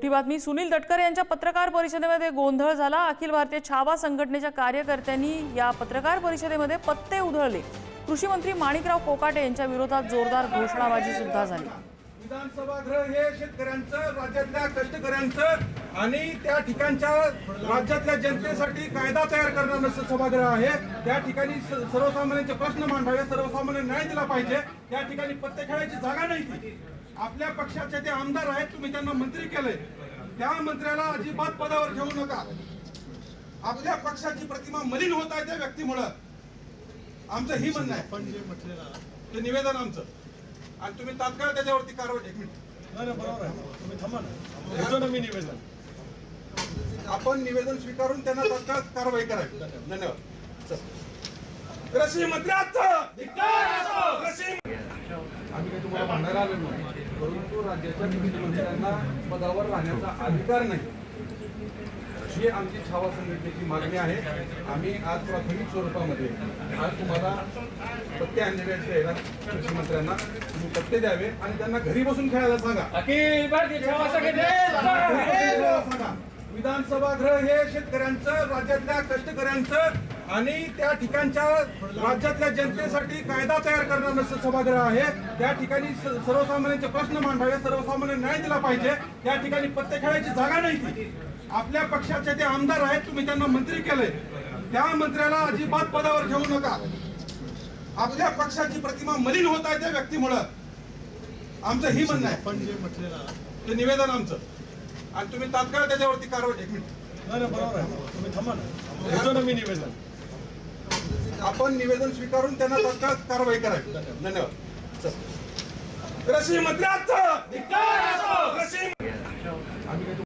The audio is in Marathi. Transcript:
मोठी बातमी सुनील तटकरे यांच्या पत्रकार परिषदेमध्ये गोंधळ झाला। अखिल भारतीय छावा संघटनेच्या कार्यकर्त्यांनी या पत्रकार परिषदेमध्ये पत्ते उधळले। कृषी मंत्री माणिकराव कोकाटे यांच्या विरोधात जोरदार घोषणाबाजी सुद्धा झाली। विधानसभागृह हे शेतकऱ्यांचं, राज्यातल्या कष्टकऱ्यांचं आणि त्या ठिकाणच्या राज्यातल्या जनतेसाठी कायदा तयार करणारं सभागृह आहे। त्या ठिकाणी सर्वसामान्यांचे प्रश्न मांडावे, सर्वसामान्य न्याय दिला पाहिजे। त्या ठिकाणी पत्ते खेळायची जागा नाही ती। आपल्या पक्षाचे ते आमदार आहेत, तुम्ही त्यांना मंत्री केले, त्या मंत्र्याला अजिबात पदावर ठेवू नका। आपल्या पक्षाची प्रतिमा मलिन होत आहे त्या व्यक्तीमुळे। आमचं ही म्हणणं आहे, पण जे म्हटलेलं ते निवेदन आमचं, आणि तुम्ही तात्काळ त्याच्यावरती कारवाई। एक मिनिट, नाही बरोबर आहे, तुम्ही थांबा ना, घेतो ना मी निवेदन। आपण निवेदन स्वीकारून त्यांना तात्काळ कारवाई करावी। धन्यवाद। कृषी मंत्र्याचं आम्ही काही तुम्हाला भांडायला आलो नाही, परंतु राज्याच्या मुख्यमंत्र्यांना पदावर राहण्याचा अधिकार नाही, ही आमची छावा संघटनेची मागणी आहे। आम्ही आज प्राथमिक स्वरूपामध्ये आज तुम्हाला पत्ते आणलेले आहेत कृषी मंत्र्यांना, तुम्ही पत्ते द्यावे आणि त्यांना घरी बसून खेळायला सांगा। अखिल भारतीय छावा सांगा विधानसभागृह हे शेतकऱ्यांचं, राज्यातल्या कष्टकऱ्यांचं आणि त्या ठिकाणच्या राज्यातल्या जनतेसाठी कायदा तयार करणारं सभागृह आहे। त्या ठिकाणी सर्वसामान्यांचे प्रश्न मांडावे, सर्वसामान्य न्याय दिला पाहिजे। त्या ठिकाणी पत्ते खेळायची जागा नाही ती। आपल्या पक्षाचे ते आमदार आहेत, तुम्ही त्यांना मंत्री केले, त्या मंत्र्याला अजिबात पदावर ठेवू नका। आपल्या पक्षाची प्रतिमा मलिन होत आहे त्या व्यक्तीमुळे। आमचं ही म्हणणं आहे, पण जे म्हटलेलं ते निवेदन आमचं, आणि तुम्ही तात्काळ त्याच्यावरती कारवाई। एक मिनिट, नाही बरोबर आहे, तुम्ही थांबा ना, घेतो ना मी निवेदन। आपण निवेदन स्वीकारून त्यांना तात्काळ कारवाई करावी। धन्यवाद। कृषी मंत्र्याचं